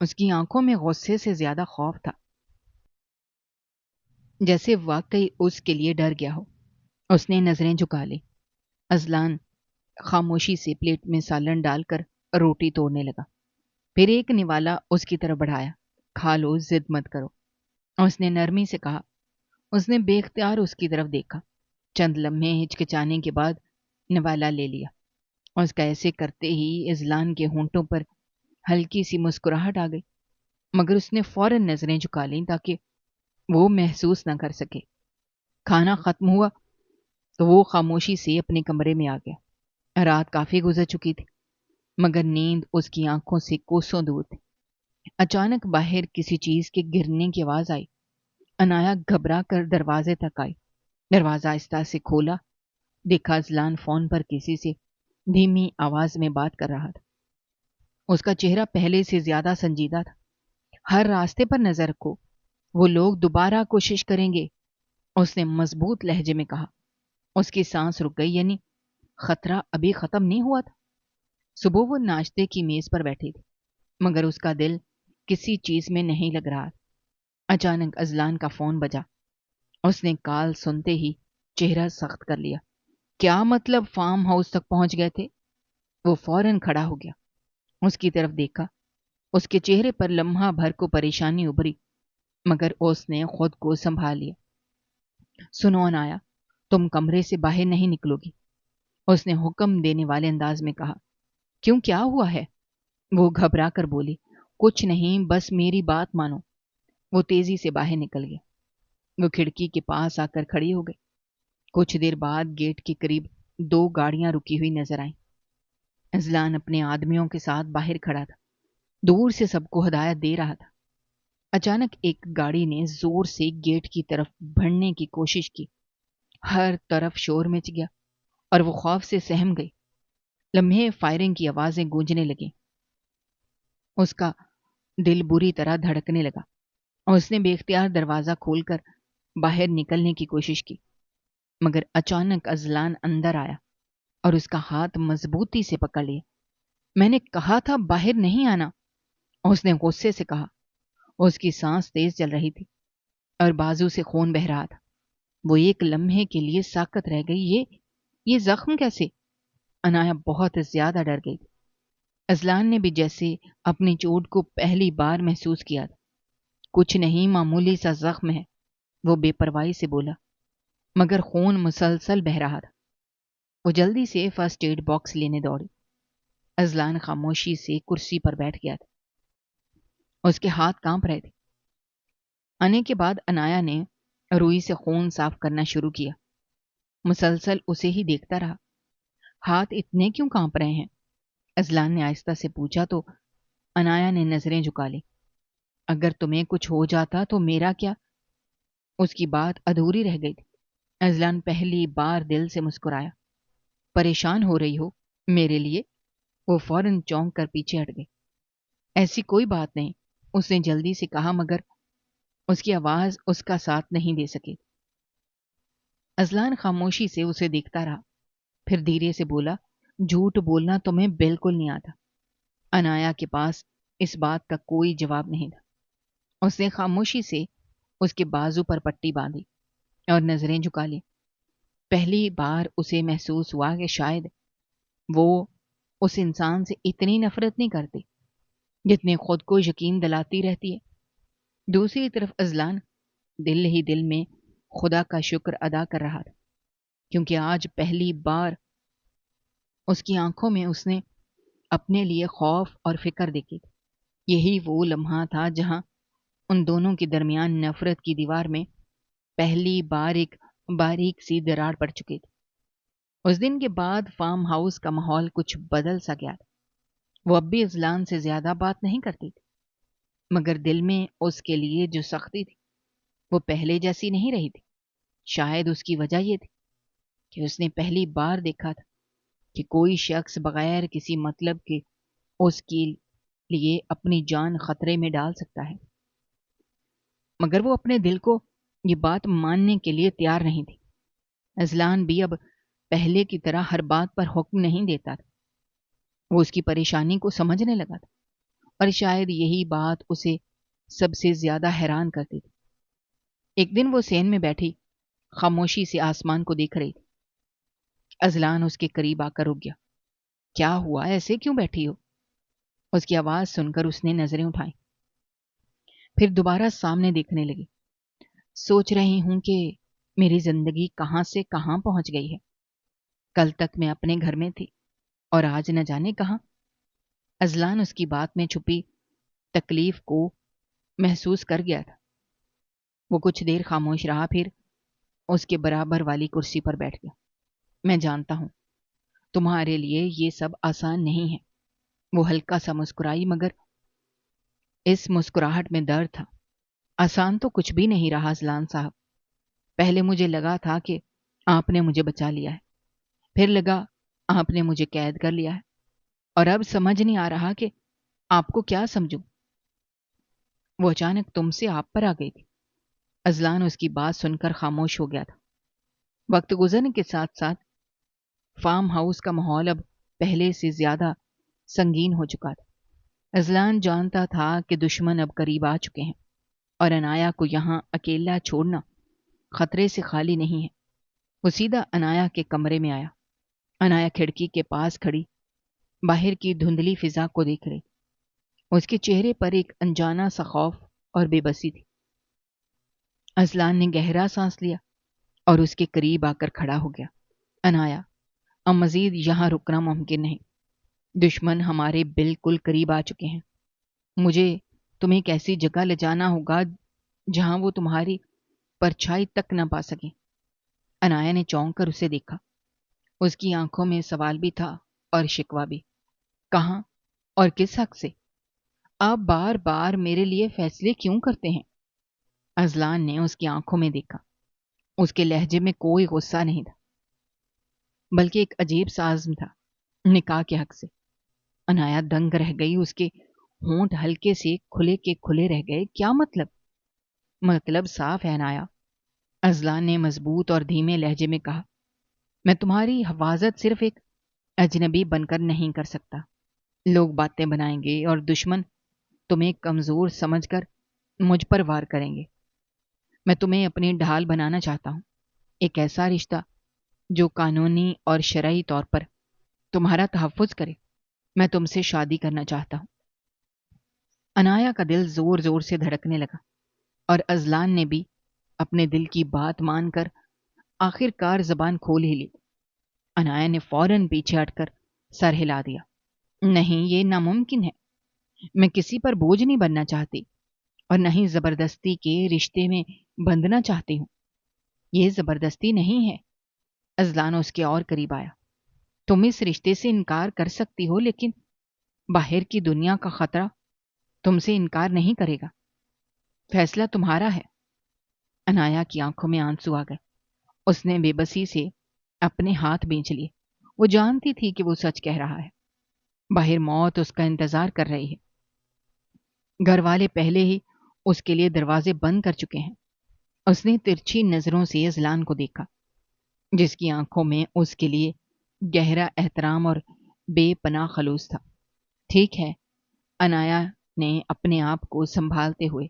اس کی آنکھوں میں غصے سے زیادہ خوف تھا، جیسے واقعی اس کے لیے ڈر گیا ہو۔ اس نے نظریں جھکا لی۔ اذلان خاموشی سے پلیٹ میں سالن ڈال کر روٹی توڑنے لگا، پھر ایک نوالا اس کی طرف بڑھایا۔ کھا لو، ضد مت کرو، اس نے نرمی سے کہا۔ اس نے بے اختیار اس کی طرف دیکھا، چند لمحے ہچکچانے کے بعد نوالا لے لیا۔ اس کا ایسے کرتے ہی اذلان کے ہونٹوں پر ہلکی سی مسکراہٹ آ گئی، مگر اس نے فوراً نظریں جھکا لیں تاکہ وہ محسوس نہ کر سکے۔ کھانا ختم ہوا تو وہ خاموشی سے اپنے کمرے میں آ گیا۔ رات کافی گزر چکی تھی، مگر نیند اس کی آنکھوں سے کوسوں دور تھی۔ اچانک باہر کسی چیز کے گرنے کی آواز آئی۔ انایا گھبرا کر دروازے تک آئی۔ دروازہ آہستہ سے کھولا، دیکھا اذلان فون پر کسی سے دھیمی آواز میں بات کر رہا تھا۔ اس کا چہرہ پہلے سے زیادہ سنجیدہ تھا۔ ہر راستے پر نظر رکھو، وہ لوگ دوبارہ کوشش کریں گے، اس نے مضبوط لہجے میں کہا۔ اس کی سانس رک گئی، یعنی خطرہ ابھی ختم نہیں ہوا تھا۔ صبح وہ ناشتے کی میز پر بیٹھی تھی، مگر اس کا دل کسی چیز میں نہیں لگ رہا تھا۔ اچانک اذلان کا فون بجا۔ اس نے کال سنتے ہی چہرہ سخت کر لیا۔ کیا مطلب فارم ہاؤس تک پہنچ گئے تھے؟ وہ فوراً کھڑا ہو گیا، اس کی طرف دیکھا۔ اس کے چہرے پر لمحہ بھر کو پریشانی ابھری، مگر اس نے خود کو سنبھال لیا۔ سنو انایا، تم کمرے سے باہر نہیں نکلو گی، اس نے حکم دینے والے انداز میں کہا۔ کیوں، کیا ہوا ہے؟ وہ گھبرا کر بولی۔ کچھ نہیں، بس میری بات مانو۔ وہ تیزی سے باہر نکل گیا۔ وہ کھڑکی کے پاس آ کر کھڑی ہو گئی۔ کچھ دیر بعد گیٹ کے قریب دو گاڑیاں رکی ہوئی نظر آئیں۔ اذلان اپنے آدمیوں کے ساتھ باہر کھڑا تھا، دور سے سب کو ہدایت دے رہا تھا۔ اچانک ایک گاڑی نے زور سے گیٹ کی طرف بڑھنے کی کوشش کی۔ ہر طرف شور مچ گیا اور وہ خوف سے سہم گئی۔ لمحے فائرنگ کی آوازیں گونجنے لگیں۔ اس کا دل بری طرح دھڑکنے لگا اور اس نے بے اختیار دروازہ کھول کر باہر نکلنے کی کوشش کی، مگر اچانک اذلان اندر آیا اور اس کا ہاتھ مضبوطی سے پکڑ لیا۔ میں نے کہا تھا باہر نہیں آنا، اس نے غصے سے کہا۔ اس کی سانس تیز چل رہی تھی اور بازو سے خون بہہ رہا تھا۔ وہ ایک لمحے کے لیے ساکت رہ گئی۔ یہ زخم کیسے؟ انایا بہت زیادہ ڈر گئی تھی۔ اذلان نے بھی جیسے اپنی چوٹ کو پہلی بار محسوس کیا تھا۔ کچھ نہیں، معمولی سا زخم ہے، وہ بے پرواہی سے بولا، مگر خون مسلسل بہہ رہا تھا۔ وہ جلدی سے فرسٹ ایڈ باکس لینے دوڑی۔ اذلان خاموشی سے کرسی پر بیٹھ گیا تھا، اس کے ہاتھ کانپ رہے تھے۔ آنے کے بعد انایا نے روئی سے خون صاف کرنا شروع کیا۔ مسلسل اسے ہی دیکھتا رہا۔ ہاتھ اتنے کیوں کانپ رہے ہیں؟ اذلان نے آہستہ سے پوچھا تو انایا نے نظریں جھکا لی۔ اگر تمہیں کچھ ہو جاتا تو میرا کیا؟ اس کی بات ادھوری رہ گئی تھی۔ اذلان پہلی بار دل سے مسکرایا۔ پریشان ہو رہی ہو میرے لیے؟ وہ فوراً چونک کر پیچھے ہٹ گئی۔ ایسی کوئی بات نہیں، اس نے جلدی سے کہا، مگر اس کی آواز اس کا ساتھ نہیں دے سکی۔ اذلان خاموشی سے اسے دیکھتا رہا، پھر دھیرے سے بولا، جھوٹ بولنا تمہیں بالکل نہیں آتا۔ انایا کے پاس اس بات کا کوئی جواب نہیں تھا۔ اس نے خاموشی سے اس کے بازو پر پٹی باندھی اور نظریں جھکا لی۔ پہلی بار اسے محسوس ہوا کہ شاید وہ اس انسان سے اتنی نفرت نہیں کرتی جتنے خود کو یقین دلاتی رہتی ہے۔ دوسری طرف اذلان دل ہی دل میں خدا کا شکر ادا کر رہا تھا، کیونکہ آج پہلی بار اس کی آنکھوں میں اس نے اپنے لیے خوف اور فکر دیکھی تھی۔ یہی وہ لمحہ تھا جہاں ان دونوں کے درمیان نفرت کی دیوار میں پہلی بار ایک باریک سی دراڑ پڑ چکی تھی۔ اس دن کے بعد فارم ہاؤس کا ماحول کچھ بدل سا گیا تھا۔ وہ اب بھی اذلان سے زیادہ بات نہیں کرتی تھی، مگر دل میں اس کے لیے جو سختی تھی وہ پہلے جیسی نہیں رہی تھی۔ شاید اس کی وجہ یہ تھی کہ اس نے پہلی بار دیکھا تھا کہ کوئی شخص بغیر کسی مطلب کے اس کے لیے اپنی جان خطرے میں ڈال سکتا ہے۔ مگر وہ اپنے دل کو یہ بات ماننے کے لیے تیار نہیں تھی۔ اذلان بھی اب پہلے کی طرح ہر بات پر حکم نہیں دیتا تھا۔ وہ اس کی پریشانی کو سمجھنے لگا تھا، اور شاید یہی بات اسے سب سے زیادہ حیران کرتی تھی۔ ایک دن وہ سین میں بیٹھی خاموشی سے آسمان کو دیکھ رہی تھی۔ اذلان اس کے قریب آ کر رک گیا۔ کیا ہوا؟ ایسے کیوں بیٹھی ہو؟ اس کی آواز سن کر اس نے نظریں اٹھائیں، پھر دوبارہ سامنے دیکھنے لگی۔ سوچ رہی ہوں کہ میری زندگی کہاں سے کہاں پہنچ گئی ہے۔ کل تک میں اپنے گھر میں تھی اور آج نہ جانے کہاں۔ اذلان اس کی بات میں چھپی تکلیف کو محسوس کر گیا تھا۔ وہ کچھ دیر خاموش رہا، پھر اس کے برابر والی کرسی پر بیٹھ گیا۔ میں جانتا ہوں تمہارے لیے یہ سب آسان نہیں ہے۔ وہ ہلکا سا مسکرائی، مگر اس مسکراہٹ میں درد تھا۔ آسان تو کچھ بھی نہیں رہا اذلان صاحب۔ پہلے مجھے لگا تھا کہ آپ نے مجھے بچا لیا ہے، پھر لگا آپ نے مجھے قید کر لیا ہے، اور اب سمجھ نہیں آ رہا کہ آپ کو کیا سمجھوں۔ وہ اچانک تم سے آپ پر آ گئی تھی۔ اذلان اس کی بات سن کر خاموش ہو گیا تھا۔ وقت گزرنے کے ساتھ ساتھ فارم ہاؤس کا ماحول اب پہلے سے زیادہ سنگین ہو چکا تھا۔ اذلان جانتا تھا کہ دشمن اب قریب آ چکے ہیں، اور عنایا کو یہاں اکیلا چھوڑنا خطرے سے خالی نہیں ہے۔ وہ سیدھا عنایا کے کمرے میں آیا۔ عنایا کھڑکی کے پاس کھڑی باہر کی دھندلی فضا کو دیکھ رہی۔ اس کے چہرے پر ایک انجانا سا خوف اور بے بسی تھی۔ اذلان نے گہرا سانس لیا اور اس کے قریب آ کر کھڑا ہو گیا۔ عنایا، اب مزید یہاں رکنا ممکن نہیں۔ دشمن ہمارے بالکل قریب آ چکے ہیں۔ مجھے تمہیں ایک ایسی جگہ لے جانا ہوگا جہاں وہ تمہاری پرچھائی تک نہ پا سکیں۔ عنایا نے چونک کر اسے دیکھا۔ اس کی آنکھوں میں سوال بھی تھا اور شکوہ بھی۔ کہاں اور کس حق سے؟ آپ بار بار میرے لیے فیصلے کیوں کرتے ہیں؟ اذلان نے اس کی آنکھوں میں دیکھا۔ اس کے لہجے میں کوئی غصہ نہیں تھا، بلکہ ایک عجیب سا عزم تھا، نکاح کے حق سے۔ عنایا دنگ رہ گئی۔ اس کے ہونٹ ہلکے سے کھلے کے کھلے رہ گئے۔ کیا مطلب؟ مطلب صاف ہے عنایا، اذلان نے مضبوط اور دھیمے لہجے میں کہا۔ میں تمہاری حفاظت صرف ایک اجنبی بن کر نہیں کر سکتا۔ لوگ باتیں بنائیں گے اور دشمن تمہیں کمزور سمجھ کر مجھ پر وار کریں گے۔ میں تمہیں اپنی ڈھال بنانا چاہتا ہوں، ایک ایسا رشتہ جو قانونی اور شرعی طور پر تمہارا تحفظ کرے۔ میں تم سے شادی کرنا چاہتا ہوں۔ عنایا کا دل زور زور سے دھڑکنے لگا، اور اذلان نے بھی اپنے دل کی بات مان کر آخر کار زبان کھول ہی لی۔ عنایا نے فوراً پیچھے ہٹ کر سر ہلا دیا۔ نہیں، یہ ناممکن ہے۔ میں کسی پر بوجھ نہیں بننا چاہتی، اور نہ ہی زبردستی کے رشتے میں بندھنا چاہتی ہوں۔ یہ زبردستی نہیں ہے۔ اذلان اس کے اور قریب آیا۔ تم اس رشتے سے انکار کر سکتی ہو، لیکن باہر کی دنیا کا خطرہ تم سے انکار نہیں کرے گا۔ فیصلہ تمہارا ہے۔ عنایا کی آنکھوں میں آنسو آ گئے۔ اس نے بے بسی سے اپنے ہاتھ بھینچ لیے۔ وہ جانتی تھی کہ وہ سچ کہہ رہا ہے۔ باہر موت اس کا انتظار کر رہی ہے۔ گھر والے پہلے ہی اس کے لیے دروازے بند کر چکے ہیں۔ اس نے ترچھی نظروں سے اذلان کو دیکھا، جس کی آنکھوں میں اس کے لیے گہرا احترام اور بے پناہ خلوص تھا۔ ٹھیک ہے، عنایا نے اپنے آپ کو سنبھالتے ہوئے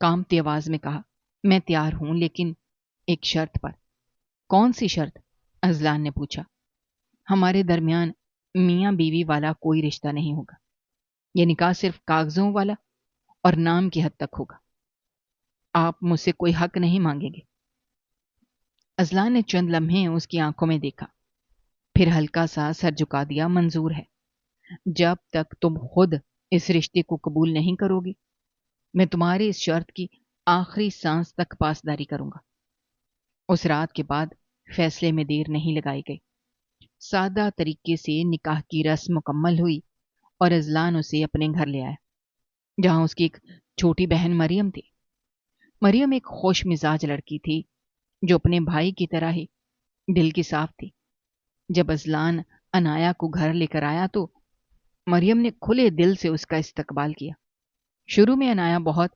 کانپتی آواز میں کہا، میں تیار ہوں، لیکن ایک شرط پر۔ کون سی شرط؟ اذلان نے پوچھا۔ ہمارے درمیان میاں بیوی والا کوئی رشتہ نہیں ہوگا۔ یہ نکاح صرف کاغذوں والا اور نام کی حد تک ہوگا۔ آپ مجھ سے کوئی حق نہیں مانگیں گے۔ اذلان نے چند لمحے اس کی آنکھوں میں دیکھا، پھر ہلکا سا سر جھکا دیا۔ منظور ہے۔ جب تک تم خود اس رشتے کو قبول نہیں کرو گی، میں تمہاری اس شرط کی آخری سانس تک پاسداری کروں گا۔ اس رات کے بعد فیصلے میں دیر نہیں لگائی گئی۔ سادہ طریقے سے نکاح کی رسم مکمل ہوئی، اور اذلان اسے اپنے گھر لے آیا، جہاں اس کی ایک چھوٹی بہن مریم تھی۔ مریم ایک خوش مزاج لڑکی تھی، جو اپنے بھائی کی طرح ہی دل کی صاف تھی۔ جب اذلان عنایا کو گھر لے کر آیا تو مریم نے کھلے دل سے اس کا استقبال کیا۔ شروع میں عنایا بہت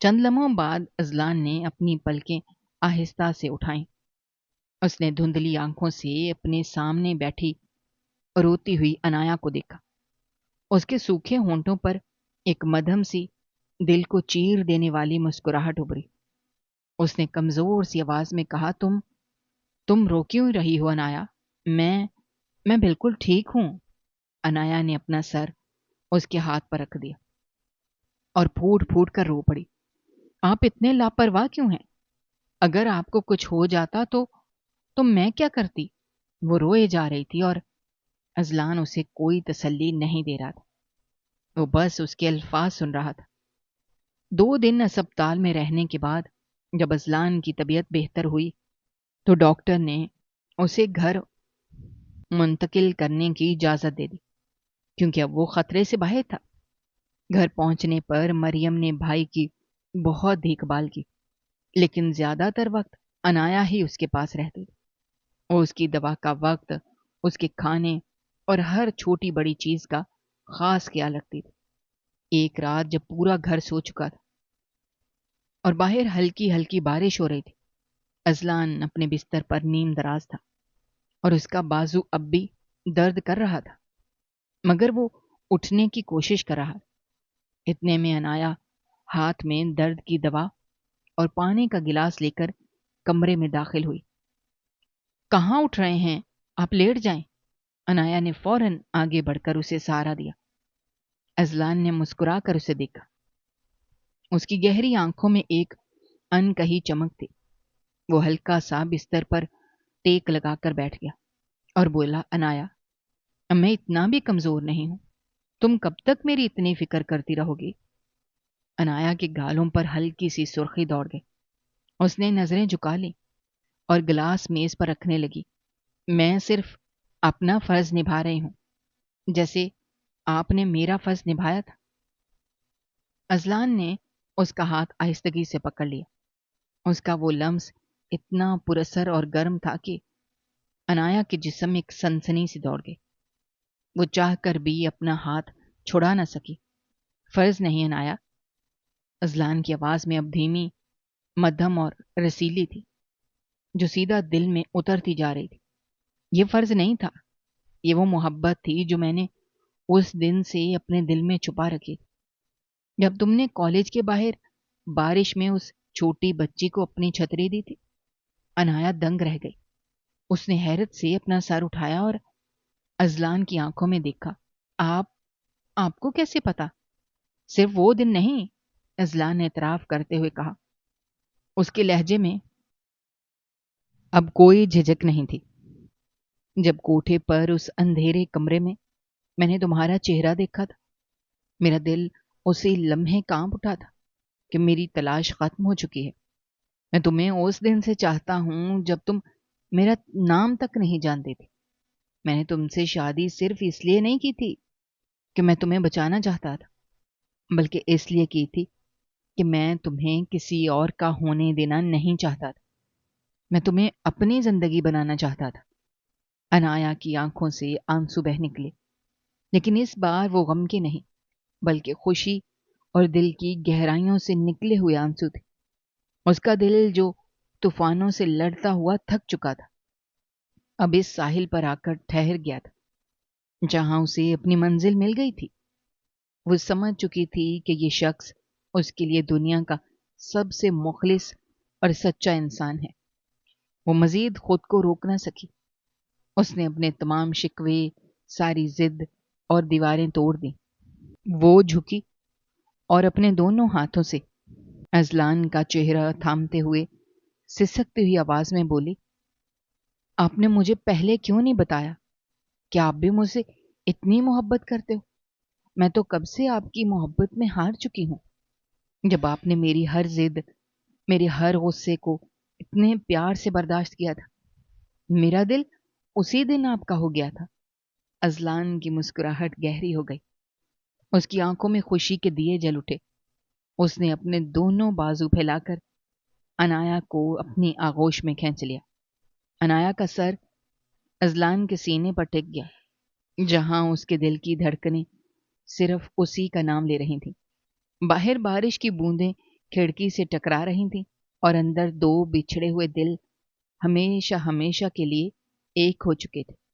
چند لمحوں بعد ازلان نے اپنی پلکیں آہستہ سے اٹھائیں۔ اس نے دھندلی آنکھوں سے اپنے سامنے بیٹھی روتی ہوئی انایا کو دیکھا۔ اس کے سوکھے ہونٹوں پر ایک مدھم سی دل کو چیر دینے والی مسکراہٹ ابھری۔ اس نے کمزور سی آواز میں کہا، تم رو کیوں رہی ہو انایا؟ میں بالکل ٹھیک ہوں۔ انایا نے اپنا سر اس کے ہاتھ پر رکھ دیا اور پھوٹ پھوٹ کر رو پڑی۔ آپ اتنے لاپرواہ کیوں ہیں؟ اگر آپ کو کچھ ہو جاتا تو میں کیا کرتی؟ وہ روئے جا رہی تھی اور ازلان اسے کوئی تسلی نہیں دے رہا تھا۔ وہ بس اس کے الفاظ سن رہا تھا۔ 2 دن اسپتال میں رہنے کے بعد جب ازلان کی طبیعت بہتر ہوئی تو ڈاکٹر نے اسے گھر منتقل کرنے کی اجازت دے دی، کیونکہ اب وہ خطرے سے باہر تھا۔ گھر پہنچنے پر مریم نے بھائی کی بہت دیکھ بھال کی، لیکن زیادہ تر وقت انایا ہی اس کے پاس رہتی تھی۔ وہ اس کی دوا کا وقت، اس کے کھانے اور ہر چھوٹی بڑی چیز کا خاص خیال رکھتی تھی۔ ایک رات جب پورا گھر سو چکا تھا اور باہر ہلکی ہلکی بارش ہو رہی تھی، ازلان اپنے بستر پر نیم دراز تھا اور اس کا بازو اب بھی درد کر رہا تھا، مگر وہ اٹھنے کی کوشش کر رہا۔ اتنے میں انایا ہاتھ میں درد کی دوا اور پانی کا گلاس لے کر کمرے میں داخل ہوئی۔ کہاں اٹھ رہے ہیں؟ آپ لیٹ جائیں۔ انایا نے فوراً آگے بڑھ کر اسے سہارا دیا۔ ازلان نے مسکرا کر اسے دیکھا۔ اس کی گہری آنکھوں میں ایک انکہی چمک تھی۔ وہ ہلکا سا بستر پر ٹیک لگا کر بیٹھ گیا اور بولا، انایا، میں اتنا بھی کمزور نہیں ہوں۔ تم کب تک میری اتنی فکر کرتی رہو گی؟ انایا کے گالوں پر ہلکی سی سرخی دوڑ گئی۔ اس نے نظریں جھکا لی اور گلاس میز پر رکھنے لگی۔ میں صرف اپنا فرض نبھا رہی ہوں، جیسے آپ نے میرا فرض نبھایا تھا۔ ازلان نے اس کا ہاتھ آہستگی سے پکڑ لیا۔ اس کا وہ لمس اتنا پراثر اور گرم تھا کہ انایا کے جسم میں ایک سنسنی سی دوڑ گئی۔ وہ چاہ کر بھی اپنا ہاتھ چھڑا نہ سکی۔ فرض نہیں انایا، ازلان کی آواز میں اب دھیمی، مدھم اور رسیلی تھی، جو سیدھا دل میں اترتی جا رہی تھی۔ یہ فرض نہیں تھا، یہ وہ محبت تھی جو میں نے اس دن سے اپنے دل میں چھپا رکھی تھی، جب تم نے کالج کے باہر بارش میں اس چھوٹی بچی کو اپنی چھتری دی تھی۔ انایا دنگ رہ گئی۔ اس نے حیرت سے اپنا سر اٹھایا اور ازلان کی آنکھوں میں دیکھا۔ آپ کو کیسے پتا؟ صرف وہ دن نہیں، ازلان نے اعتراف کرتے ہوئے کہا۔ اس کے لہجے میں اب کوئی جھجک نہیں تھی۔ جب کوٹھے پر اس اندھیرے کمرے میں نے تمہارا چہرہ دیکھا تھا، میرا دل اسی لمحے کانپ اٹھا تھا کہ میری تلاش ختم ہو چکی ہے۔ میں تمہیں اس دن سے چاہتا ہوں جب تم میرا نام تک نہیں جانتی تھی۔ میں نے تم سے شادی صرف اس لیے نہیں کی تھی کہ میں تمہیں بچانا چاہتا تھا، بلکہ اس لیے کی تھی کہ میں تمہیں کسی اور کا ہونے دینا نہیں چاہتا تھا۔ میں تمہیں اپنی زندگی بنانا چاہتا تھا۔ انایا کی آنکھوں سے آنسو بہہ نکلے، لیکن اس بار وہ غم کے نہیں، بلکہ خوشی اور دل کی گہرائیوں سے نکلے ہوئے آنسو تھے۔ اس کا دل جو طوفانوں سے لڑتا ہوا تھک چکا تھا، اب اس ساحل پر آ کر ٹھہر گیا تھا جہاں اسے اپنی منزل مل گئی تھی۔ وہ سمجھ چکی تھی کہ یہ شخص اس کے لیے دنیا کا سب سے مخلص اور سچا انسان ہے۔ وہ مزید خود کو روک نہ سکی۔ اس نے اپنے تمام شکوے، ساری ضد اور دیواریں توڑ دیں۔ وہ جھکی اور اپنے دونوں ہاتھوں سے ازلان کا چہرہ تھامتے ہوئے سسکتی ہوئی آواز میں بولی، آپ نے مجھے پہلے کیوں نہیں بتایا؟ کیا آپ بھی مجھ سے اتنی محبت کرتے ہو؟ میں تو کب سے آپ کی محبت میں ہار چکی ہوں۔ جب آپ نے میری ہر ضد، میرے ہر غصے کو اتنے پیار سے برداشت کیا تھا، میرا دل اسی دن آپ کا ہو گیا تھا۔ ازلان کی مسکراہٹ گہری ہو گئی۔ اس کی آنکھوں میں خوشی کے دیے جل اٹھے۔ اس نے اپنے دونوں بازو پھیلا کر انایا کو اپنی آغوش میں کھینچ لیا۔ انایا کا سر ازلان کے سینے پر ٹک گیا، جہاں اس کے دل کی دھڑکنیں صرف اسی کا نام لے رہی تھیں۔ باہر بارش کی بوندیں کھڑکی سے ٹکرا رہی تھیں اور اندر دو بچھڑے ہوئے دل ہمیشہ ہمیشہ کے لیے ایک ہو چکے تھے۔